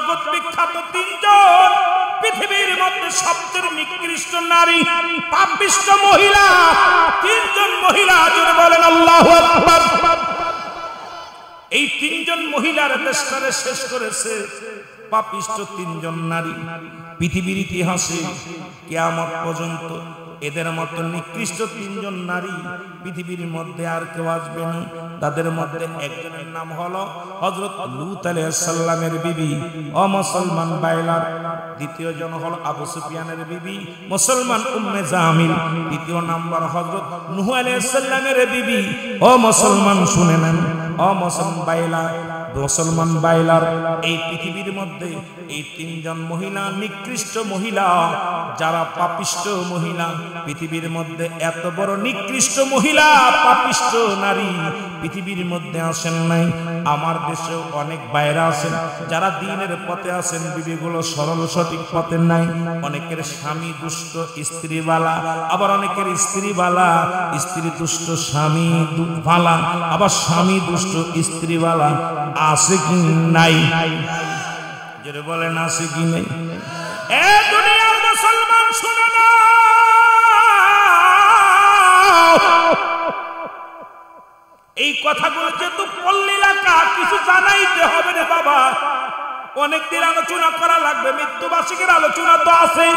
জগৎ বিখ্যাত তিনজন পৃথিবীর মধ্যে সবচেয়ে নিকৃষ্ট নারী পাপিষ্ঠ মহিলা, তিনজন মহিলা, জোরে বলেন আল্লাহু আকবার। এই তিনজন মহিলার দেশটারে শেষ করেছে পাপিষ্ঠ তিনজন নারী। পৃথিবীর ইতিহাসে কিয়ামত পর্যন্ত এদের মতো নিকৃষ্ট তিনজন নারী পৃথিবীর মধ্যে আর কেউ আসবে না। তাদের মধ্যে একজনের নাম হলো হযরত লূত আলাইহিস সালামের বিবি ও মুসলমান বাইলার, দ্বিতীয় জন হলো আবু সুফিয়ানের বিবি মুসলমান উম্মে জামিল, তৃতীয় নাম্বার হযরত নূহ আলাইহিস সালামের বিবি ও মুসলমান শুনে নেন ও মুসলমান বাইলার। এই পৃথিবীর মধ্যে এই তিনজন মহিলা নিকৃষ্ট মহিলা, যারা পাপিষ্ঠ মহিলা। পৃথিবীর মধ্যে এত বড় নিকৃষ্ট মহিলা পাপিষ্ঠ নারী পৃথিবীর মধ্যে আসেন নাই। আমার দেশেও অনেক বাইরা আছেন যারা দ্বীনের পথে আছেন, বিবিগুলো সরল সঠিক পথে নাই। অনেকের স্বামী দুষ্ট স্ত্রী বালা, আবার অনেকের স্ত্রী বালা স্ত্রী দুষ্ট স্বামী বালা, আবার স্বামী দুষ্ট স্ত্রী বালা। আছে কি নাই? যেটা বলেন আছে কি নাই? এ দুনিয়ার মুসলমান শুনে না, এই কথাগুলো যেহেতু পল্লী এলাকা কিছু জানাইতে হবে রে বাবা। অনেকদিন আলোচনা করা লাগবে, মৃত্যুবার্ষিকীর আলোচনা তো আছে,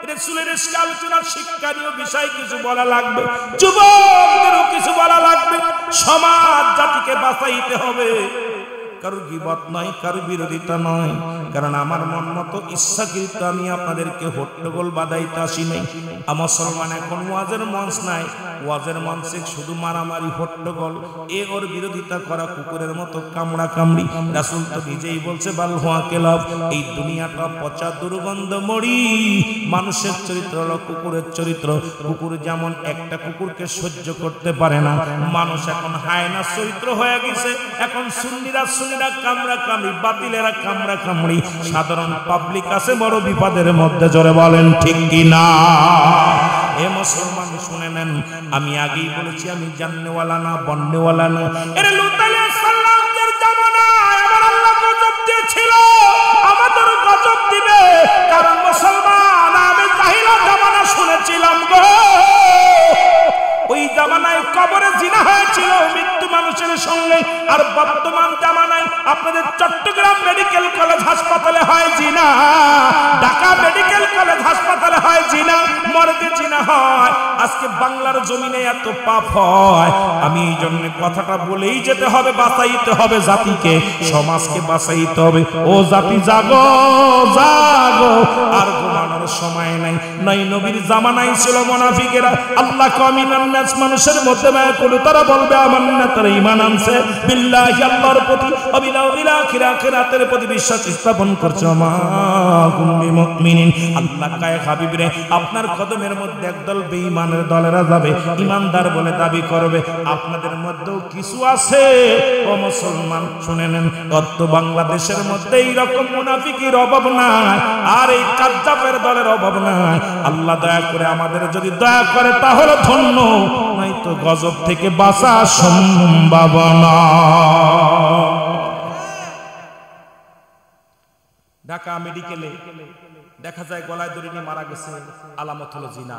রাসূলের আলোচনা শিক্ষণীয় বিষয় কিছু বলা লাগবে, যুবকদেরও কিছু বলা লাগবে। সমাজ জাতিকে বাঁচাইতে হবে। কারোর গীবত নয়, কারোর বিরোধিতা নয়, কারণ আমার মন মতো ইচ্ছাকৃত আমি আপনাদেরকে হট্টগোল বাঁধাইতে আসি নাই। মুসলমান এখন ওয়াজের মঞ্চ নাই, ওয়াজের মঞ্চে শুধু মারামারি হট্টগোল, এ ওর বিরোধিতা করা কুকুরের মতো কামড়া কামড়ি। রাসূল তো নিজেই বলছে বাল হুয়া কেলাব, এই দুনিয়াটা পচা দুর্গন্ধ মরি। মানুষের চরিত্র হলো কুকুরের চরিত্র। কুকুর যেমন একটা কুকুরকে সহ্য করতে পারে না, মানুষ এখন হায়না চরিত্র হয়ে গেছে। এখন সুন্নিরা কামড়া কামড়ি, বাতিলেরা কামড়া কামড়ি, সাধারণ পাবলিক আছে বড় বিপদের মধ্যে। জোরে বলেন ঠিক কি না? এ মুসলমান শুনে নেন, আমি আগেই বলেছি আমি জাননেওয়ালা না বন্নেওয়ালা না। এর লূত আলাইহিস সালামের জামানায় আমার আল্লাহ গজব দিয়েছিল, আমাদের গজব দিবে। কারণ মুসলমান আমি জাহিলা জামানা শুনেছিলাম গো, ওই জামানায় কবরে জিনা হয়েছিল মৃত্যু মানুষের সঙ্গে। আর বর্তমান জামানায় আপনাদের চট্টগ্রাম মেডিকেল কলেজ হাসপাতালে হয় জিনা, ঢাকা মেডিকেল কলেজ হাসপাতালে হয় জিনা, মর্গে জিনা হয়। আজকে বাংলার জমিনে এত পাপ হয়। আমি এই জন্য কথাটা বলেই যেতে হবে, বাঁচাইতে হবে জাতিকে, সমাজকে বাঁচাইতে হবে। ও জাতি জাগো জাগো, আর ঘুমানোর সময় নাই। নাই নবীর জামানায় ছিল মুনাফিকেরা আল্লাহ কামিনান নাস, মানুষের মধ্যে মায়া করলে তারা বলবে আমান্না, তারা ঈমান আনছে বিল্লাহি আল্লাহর প্রতি, অবিল আখিরাতের প্রতি বিশ্বাস স্থাপন করছে। মা কুম্মি মুমিনিন, আল্লাহ কায় হাবিব রে, আপনার কদমের মধ্যে একদল বেঈমানের দলেরা যাবে, ঈমানদার বলে দাবি করবে। আপনাদের মধ্যেও কিছু আছে ও মুসলমান শুনে নেন, তত বাংলাদেশের মধ্যে এইরকম মুনাফিকের অভাব নাই, আর এই কাজ্জাবের দলের অভাব নাই। আল্লাহ দয়া করে আমাদের যদি দয়া করে তাহলে ধন্য, নয়তো গজব থেকে বাঁচা সম্ভব না। ঢাকা মেডিকেলে দেখা যায় গলায় দড়ি নিয়ে মারা গেছে, আলামত হলো জিনা।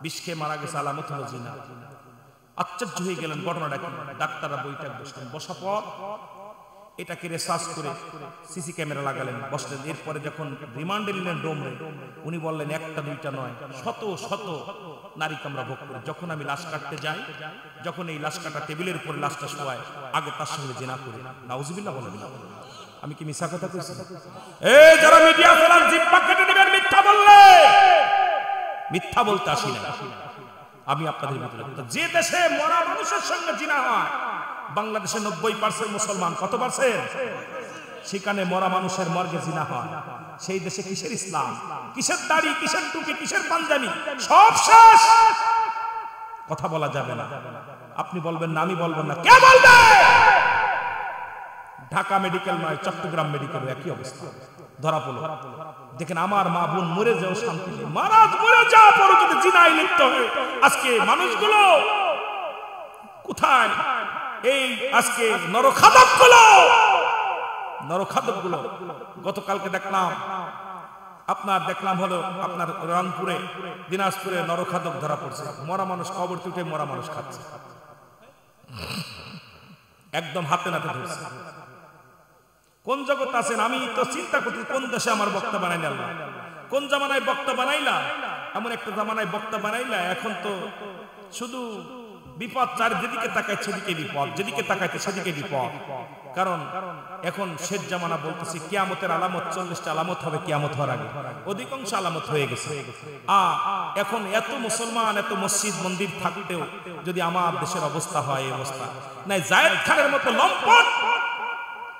বিষ খেয়ে মারা গেছে, আলামত হলো জিনা। আশ্চর্য হয়ে গেলেন, ঘটনাটা কি? ডাক্তাররা বইটা বসলেন, বসা পর এটাকে রিসার্চ করে সিসি ক্যামেরা লাগালেন, বসলেন। এরপরে যখন রিমান্ডে নিলেন ডোমরে, উনি বললেন একটা দুইটা নয়, শত শত নারীকে আমরা ভোগ করি। যখন আমি লাশ কাটতে যাই, যখন এই লাশ কাটা টেবিলের উপরে লাশটা শোয়ায়, আগে তার সঙ্গে জিনা করি। নাউজুবিল্লাহ বলেন। আমি কি মিথ্যা কথা কইছি? এই যারা মিডিয়া চালান জিহ্বা কেটে দিবেন মিথ্যা বললে। মিথ্যা বলতে আসি না আমি আপনাদের ভিতরে। যে দেশে মরা মানুষের সঙ্গে জিনা হয়, বাংলাদেশে 90% মুসলমান, কত পার্সেন্ট? সেখানে মরা মানুষের মর্গে জিনা হয়। সেই দেশে কিসের ইসলাম, কিসের দাড়ি, কিসের টুপি, কিসের পাঞ্জাবি, সব শেষ। কথা বলা যাবে না। আপনি বলবেন না, আমি বলবেন না, কে বলবে? ঢাকা মেডিকেল নয়, চট্টগ্রাম মেডিকেল একই অবস্থা ধরা পড়ল। দেখেন আমার মা বোন মরে যাও শান্তি নেই, মারাজ মরে যাওয়া পরে যদি জিনায় লিপ্ত হয়, আজকে মানুষগুলো কোথায়? এই আজকে নরখাদকগুলো নরখাদকগুলো গতকালকে দেখলাম হলো আপনার রংপুরে, দিনাজপুরে নরখাদক ধরা পড়ছে। মরা মানুষ কবর তুটে মরা মানুষ খাচ্ছে, একদম হাতে নাতে ধরছে। কোন জগৎ আছেন? আমি তো চিন্তা করছি কোন দেশে আমার বক্তা বানাইলা, কোন জামানায় বক্তা বানাইলা, এমন একটা জামানায় বক্তা বানাইলা। এখন তো শুধু বিপদ, যেদিকে তাকায় সেদিকে বিপদ, যেদিকে তাকাইতে সেদিকে বিপদ। কারণ এখন শেষ জামানা বলতেছি, কিয়ামতের আলামত 40টা আলামত হবে কিয়ামত হওয়ার আগে, অধিকাংশ আলামত হয়ে গেছে। এখন এত মুসলমান, এত মসজিদ মন্দির থাকতেও যদি আমার দেশের অবস্থা হয় এই অবস্থা নাই, জায়েদ খানের মতো লম্পট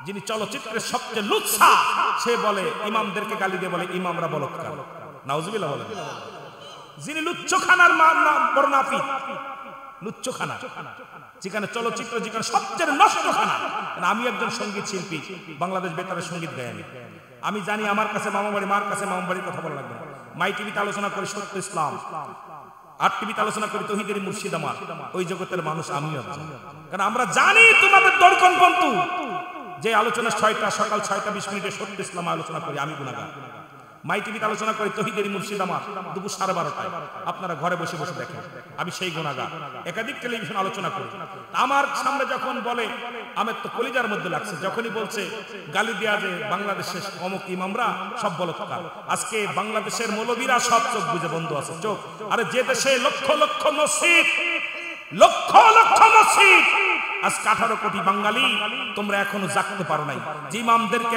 যিনি চলচ্চিত্রের সবচেয়ে লুচ্ছা, সে বলে ইমামদেরকে গালি দিয়ে বলে ইমামরা বলৎকার, নাউজুবিল্লাহ বলেন। যিনি লুচ্চখানার বড় নাফিক, লুচ্চখানা, যেখানে চলচ্চিত্র, যেখানে সবচেয়ে নষ্ট খানা। আমি একজন সঙ্গীত শিল্পী, বাংলাদেশ বেতারের সঙ্গীত গাই আমি জানি আমার কাছে মামাবাড়ি, মার কাছে মামাবাড়ির কথা বলা লাগবে। মাই টিভিতে আলোচনা করি সত্য ইসলাম, আর টিভিতে আলোচনা করি তৌহিদের মুর্শিদাবাদ। ওই জগতের মানুষ আমিও, কারণ আমরা জানি তোমাদের দর্শন বন্ধু যে আলোচনা 6টা সকাল 6টা 20 মিনিটে সত্য ইসলাম আলোচনা করি, আমি গুনাহগার। মাই টিভিতে আলোচনা করি তৌহিদের মুর্শিদাবাদ দুপুর 12:30টায়, আপনারা ঘরে বসে বসে দেখেন, আমি সেই গুনাহগার। একাধিক টেলিভিশন আলোচনা করি। আমার সামনে যখন বলে, আমার তো কলিজার মধ্যে লাগছে যখনই বলছে গালি দেয়া যে বাংলাদেশের অমুক ইমামরা সব বলৎকার। আজকে বাংলাদেশের মৌলবীরা সব চোখ বুঝে বন্ধ আছে, চোখ। আরে যে দেশে লক্ষ লক্ষ মসজিদ, লক্ষ লক্ষ মসজিদ, আজ 18 কোটি বাঙালি, তোমরা এখনো জাগতে পারো নাই যে ইমামদেরকে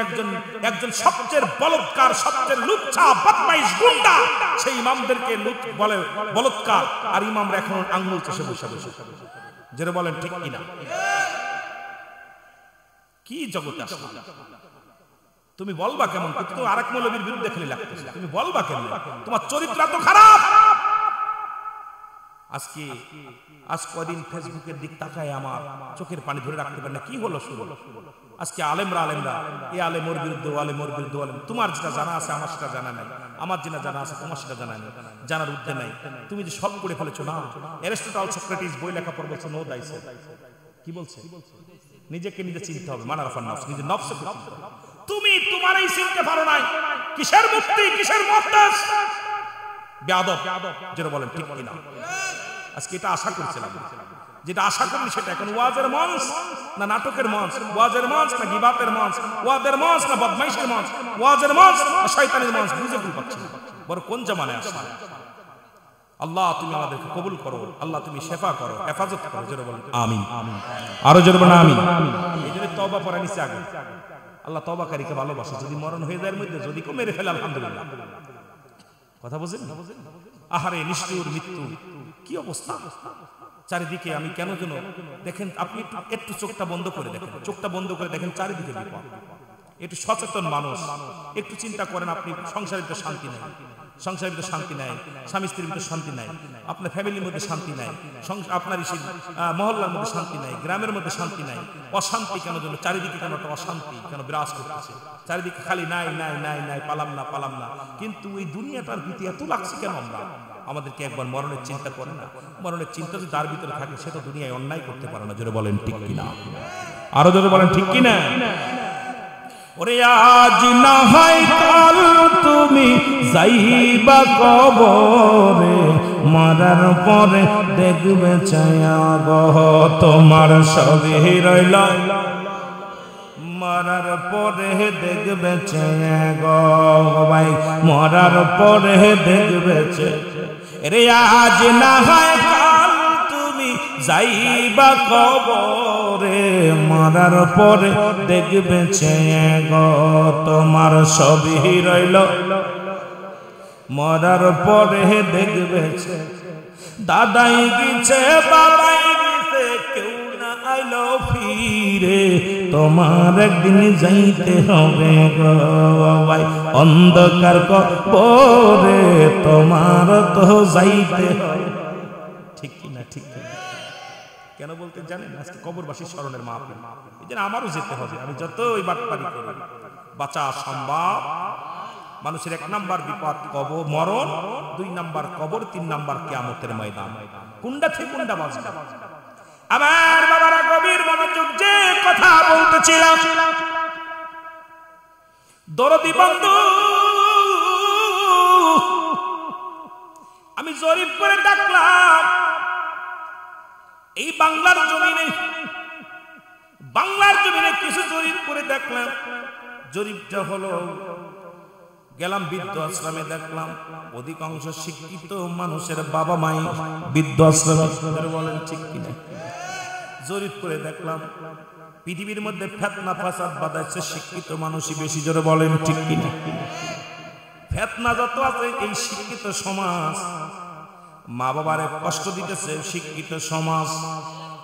একজন সবচেয়ে বলৎকার, সবচেয়ে লুচ্ছা বদমাইশ গুন্ডা, সেই ইমামদেরকে বলে বলৎকার, আর ইমামরা এখন আঙ্গুল চষে বসে বসে। যারা বলেন ঠিক কিনা? কি জগৎ আসলে তুমি বলবা কেমন? তো আরেক মৌলবীর বিরুদ্ধে খেলে লাগতেছে, তুমি বলবা কেমন? তোমার চরিত্র তো খারাপ। আজ কদিন ফেসবুকের দিক তাকায় আমার চোখের পানি ধরে রাখতে পারে না। কি হলো শুরু? আজকে আলেমরা এ আলেম ওর বিরুদ্ধে, ও আলেম ওর বিরুদ্ধে। তোমার যেটা জানা আছে আমার সেটা জানা নাই, আমার যেটা জানা আছে তোমার সেটা জানা নেই, জানার উদ্দেশ্য নাই। তুমি যে সব করে ফেলেছো না। অ্যারিস্টটল সক্রেটিস বই লেখা পর বলছে নো দাই সেলফ। কি বলছে? নিজেকে নিজে চিনতে হবে, মানারফান নফস, নিজের নফসকে চিনতে হবে। তুমি তোমারই চিনতে পারো নাই, কিসের মুক্তি, কিসের মুক্তাস? বেয়াদব, যেটা বলেন ঠিক কিনা? আজকে এটা আশা করছিলাম, যেটা আশা করি সেটা। এখন ওয়াজের মঞ্চ না নাটকের মঞ্চ, ওয়াজের মঞ্চ না গিবাতের মঞ্চ, ওয়াজের মঞ্চ না বদমাইশের মঞ্চ, ওয়াজের মঞ্চ না শয়তানের মঞ্চ, বুঝে ভুল পাচ্ছি বড় কোন জামানায় আসছে। আল্লাহ তুমি আমাদেরকে কবুল করো, আল্লাহ তুমি শেফা করো, হেফাজত করো, যেটা বলেন আমিন। আরো জোরে বলেন আমিন। এই জন্য তওবা পড়া নিচে আগে, আল্লাহ তওবাকারীকে ভালোবাসে। যদি মরণ হয়ে যায় মধ্যে, যদি কেউ মেরে ফেলে আলহামদুলিল্লাহ। কথা বুঝেন? আহারে নিষ্ঠুর মৃত্যু, কি অবস্থা চারিদিকে। আমি কেন যেন দেখেন, আপনি একটু চোখটা বন্ধ করে দেখেন, চোখটা বন্ধ করে দেখেন চারিদিকে বিপদ। একটু সচেতন মানুষ একটু চিন্তা করেন, আপনি সংসারের ভিতরে শান্তি নাই, সংসারের ভিতরে শান্তি নাই, স্বামী স্ত্রীর ভিতরে শান্তি নাই, আপনার ফ্যামিলির মধ্যে শান্তি নাই, আপনার মহল্লার মধ্যে শান্তি নাই, গ্রামের মধ্যে শান্তি নাই। অশান্তি কেন যেন চারিদিকে, কেন একটা অশান্তি কেন বিরাজ করতেছে চারিদিকে, খালি নাই নাই নাই নাই, পালাম না পালাম না। কিন্তু এই দুনিয়াটার প্রতি এত লাগছে কেন? আমরা আমাদেরকে একবার মরণের চিন্তা করে না? মরণের চিন্তা যদি তার ভিতরে থাকে, সে তো দুনিয়ায় অন্যায় করতে পারে না। জোরে বলেন ঠিক কিনা? আরো জোরে বলেন ঠিক কিনা? ওরে আজ না হয় কাল তুমি যাইবা কবরে, মরার পরে দেখবে ছায়া গো তোমার সবই রইল, মরার পরে দেখবে ছায়া গো ভাই, মরার পরে দেখবে ছায়া। রে আজ না হয় কাল তুমি যাইবা কবরে, মরার পরে দেখবে ছায়া গো তোমার সবই রইল, মরার পরে দেখবে। দাদাই গেছে বাবাই গেছে, কেউ না আইলো ফিরে, তোমার একদিন যাইতে হবে গো ভাই অন্ধকার কবরে, তোমার তো যাইতে হবে। ঠিক কিনা? ঠিক কিনা? কেন বলতে জানেন? আজকে কবরবাসীর স্মরণের মাহফিল, এই জন্য আমারও যেতে হবে। আমি যতই বাটপারি করি, বাঁচা সম্ভব। মানুষের 1 নাম্বার বিপদ কবর, মরণ, 2 নাম্বার কবর, 3 নাম্বার কিয়ামতের ময়দান। কোনটা থেকে কোনটা বাঁচবে? আমার বাবারা গভীর মনোযোগ, যে কথা বলতেছিলাম দরদি বন্ধু, আমি জরিপ করে দেখলাম এই বাংলার জমিনে কিছু জরিপ করে দেখলাম। জরিপটা হলো, গেলাম বৃদ্ধ আশ্রমে, দেখলাম অধিকাংশ শিক্ষিত মানুষের বাবা মাই বৃদ্ধ আশ্রমে। বলেন ঠিক কিনা? জরিপ করে দেখলাম পৃথিবীর মধ্যে ফেতনা ফাসাদ বাঁধাচ্ছে শিক্ষিত মানুষই বেশি। জোরে বলেন ঠিক কিনা? ফেতনা যত আছে এই শিক্ষিত সমাজ, মা বাবারে কষ্ট দিতেছে শিক্ষিত সমাজ।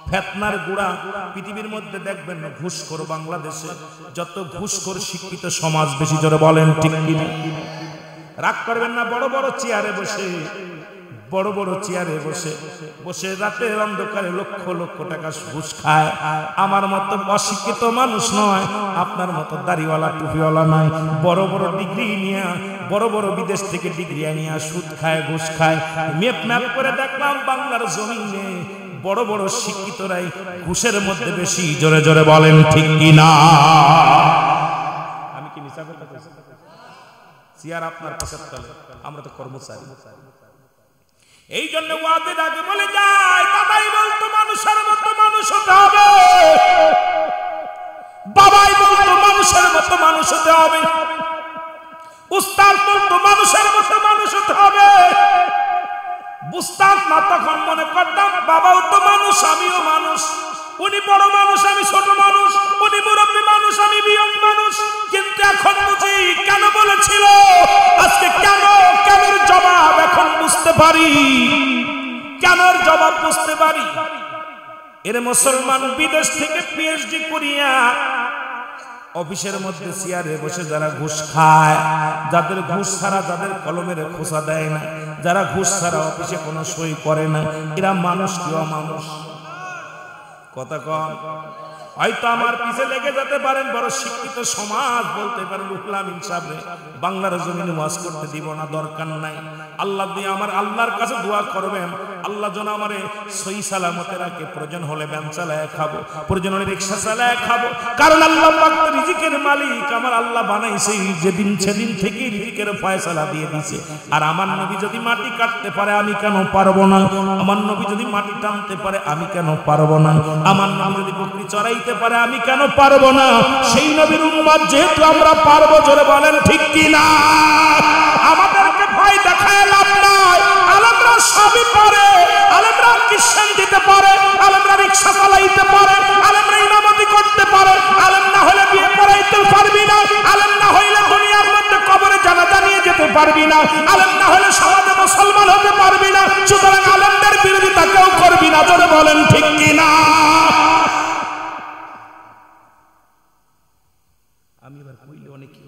ফেতনার গুড়া পৃথিবীর মধ্যে দেখবেন ঘুষখোর, বাংলাদেশে যত ঘুষখোর শিক্ষিত সমাজ বেশি। জোরে বলেন ঠিক কিনা? রাগ করবেন না, বড় বড় চেয়ারে বসে রাতের অন্ধকারে লক্ষ লক্ষ টাকা ঘুষ খায়। আমার মতো অশিক্ষিত মানুষ নয়, আপনার মতো দাড়িওয়ালা টুপিওয়ালা নয়, বড় বড় ডিগ্রি নিয়ে, বড় বড় বিদেশ থেকে ডিগ্রি নিয়ে সুদ খায়, ঘুষ খায়। ম্যাপ করে দেখলাম বাংলার জমিনে বড় বড় শিক্ষিতরাই ঘুষের মধ্যে বেশি। জোরে জোরে বলেন ঠিক কিনা? আমি কি মিছা কথা বলছি? চেয়ার আপনার কাছে, আমরা তো কর্মচারী। এই জন্য ওয়াদের আগে বলে যায়, দাদাই বলতো মানুষের মতো মানুষ হতে হবে, বাবাই বলতো মানুষের মতো মানুষ হতে হবে, উস্তাদ বলতো মানুষের মতো মানুষ হতে হবে। বুঝতাম না তখন, মনে করতাম বাবাও তো মানুষ, আমিও মানুষ, উনি বড় মানুষ, আমি ছোট মানুষ, উনি মুরব্বী মানুষ, আমি বিয়ং মানুষ। কিন্তু এখন বুঝি কেন বলেছিল, আজকে কেনর জবাব এখন বুঝতে পারি, কেনর জবাব বুঝতে পারি। এর মুসলমান বিদেশ থেকে পিএইচডি করিয়া অফিসের মধ্যে চেয়ারে বসে যারা ঘুষ খায়, যাদের ঘুষ ছাড়া, যাদের কলমের খোসা দেয় না, যারা ঘুষ ছাড়া অফিসে কোনো সই করে না, এরা মানুষ কি অমানুষ? কথা কম। হয়তো আমার পিছে লেগে যেতে পারেন বড় শিক্ষিত সমাজ, বলতে পারেন উঠলাম ইনসাফে বাংলার জমিনে ওয়াজ করতে দিব না, দরকার নাই। আল্লাহ দিয়ে আমার আল্লাহর কাছে দোয়া করবেন, আল্লাহ যেন আমারে সহি সালামতে রাখে। প্রয়োজন হলে ভ্যান চালায় খাবো, প্রয়োজন হলে রিক্সা চালায় খাবো, কারণ আল্লাহ পাক তো রিজিকের মালিক। আমার আল্লাহ বানাইছে যেদিন, সেদিন থেকে রিজিকের ফয়সালা দিয়ে দিয়েছে। আর আমার নবী যদি মাটি কাটতে পারে আমি কেন পারবো না? আমার নবী যদি মাটি টানতে পারে আমি কেন পারবো না? আমার নবী যদি বকরি চড়াইতে পারে আমি কেন পারবো না? সেই নবীর উম্মত যেহেতু আমরা পারবো। জোরে বলেন ঠিক কিনা? আমাদেরকে ভয় দেখায় লাভ নাই। আলেমরা সবই পারে, আলেমরা কিশন দিতে পারে, আলেমরা রিকশা চালাইতে পারে, আলেমরা ইমামতি করতে পারে। আলেম না হলে বিয়ে পড়াইতে পারবি না, আলেম না হইলে দুনিয়ার মধ্যে কবরে জানাজা নিয়ে যেতে পারবি না, আলেম না হলে সমাজে মুসলমান হতে পারবি না। সুতরাং আলেমদের বিরোধিতা কেউ করবি না। জোরে বলেন ঠিক কিনা? আমি এবার কইলে অনেকে,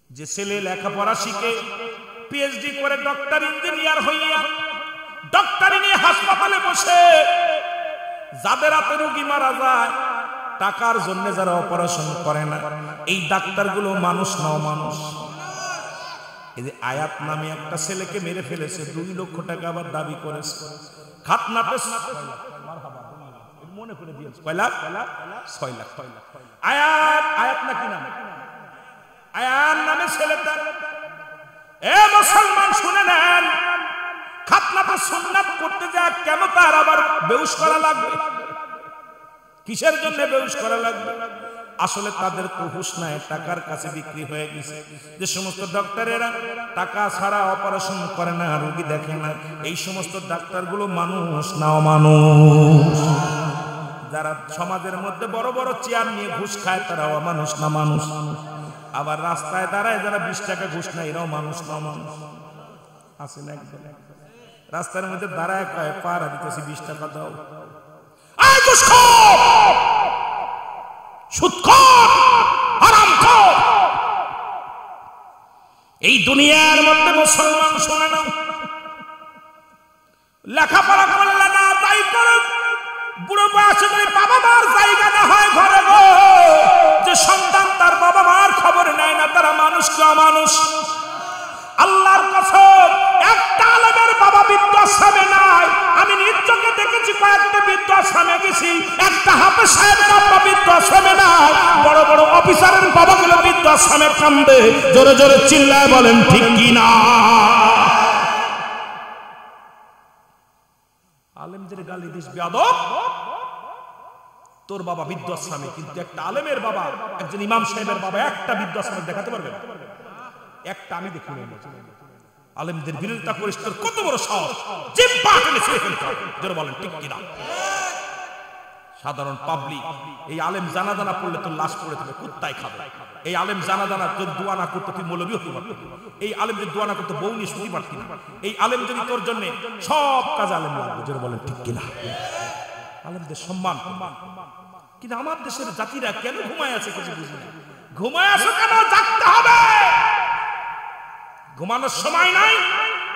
যে ছেলে লেখাপড়া শিখে পিএইচডি করে ডক্টর ইঞ্জিনিয়ার হইয়া ডক্টরি নিয়ে হাসপাতালে বসে, যাদের হাতে রোগী মারা যায়, টাকার জন্য যারা অপারেশন করে না, এই ডাক্তারগুলো মানুষ না অমানুষ? এই যে আয়াত নামে একটা ছেলেকে মেরে ফেলেছে, 2 লক্ষ টাকা আবার দাবি করেছে। খাতনাতে মনে করে দিয়েছে কয় লাখ? 6 লাখ। আয়াত নাকি নাম? আয়াত নামে ছেলেটা। এ মুসলমান শুনে নেন, খাতনাতে সুন্নাত করতে যায় কেন তার আবার বেহুশ করা লাগবে? কিসের জন্য বেহুশ করা লাগবে? আসলে তাদের তো হুঁশ নাই, টাকার কাছে বিক্রি হয়ে গেছে। যে সমস্ত ডক্টরেরা টাকা ছাড়া অপারেশন করে না, রোগী দেখে না, এই সমস্ত ডাক্তারগুলো মানুষ না অমানুষ? যারা সমাজের মধ্যে বড় বড় চেয়ার নিয়ে ঘুষ খায় তারা অমানুষ না মানুষ? আবার রাস্তায় দাঁড়ায় যারা 20 টাকা ঘুষ নেয় এরাও মানুষ না মানুষ? আছে না? একদম রাস্তার মধ্যে দাঁড়ায় কয় পাড়া দিতেছি 20 টাকা দাও। আয় ঘুষখোর, সুদখোর, হারামখোর। এই দুনিয়ার মধ্যে মুসলমান শোনে না, লেখাপড়া করলে না তাই করো, বুড়ো বয়সে যদি বাবা মার জায়গা না হয় ঘরে গো, যে সন্তান তার বাবা মার খবর নেয় না, তারা মানুষ কি অমানুষ? আল্লাহর কসম, একটা আলেমের বাবা বৃদ্ধাশ্রমে নাই। আমি নিজ চোখে দেখেছি, কয়েকটা বৃদ্ধাশ্রমে গেছি, একটা হাফেজ সাহেবের আব্বা বৃদ্ধাশ্রমে নাই। বড় বড় অফিসারের বাবা গুলো বৃদ্ধাশ্রমে কান্দে, জোরে জোরে চিল্লায় বলেন ঠিক কি না? আলেমদের গালি দিস বেয়াদব, তোর বাবা বৃদ্ধাশ্রমে, কিন্তু একটা আলেমের বাবা, একজন ইমাম সাহেবের বাবা একটা বৃদ্ধাশ্রমে দেখাতে পারবে? একটা আমি দেখি নাই। আলেমদের বিরোধিতা করিস, তোর কত বড় সাহস! জিহ্বা টেনে ছিঁড়ে ফেলতে হবে, জোরে বলেন ঠিক কি না? সাধারণ পাবলিক এই আলেম জানাজানা পড়লে তোর লাশ পড়ে থাকবে, কুত্তায় খাবে। এই আলেম জানাজানা তোর দোয়া না করতে তুই মৌলবী হতে পারবি। এই আলেম যদি দোয়া না করতে বউ নিয়ে শুতে পারতি না। এই আলেম যদি তোর জন্য সব কাজ আলেম লাগবে, জোরে বলেন ঠিক কিনা? আলেমদের সম্মান। কিন্তু আমার দেশের জাতিরা কেন ঘুমায় আছে কিছু বুঝি না। ঘুমায় আছো কেন? জাগতে হবে। ঘুমানোর সময় নাই।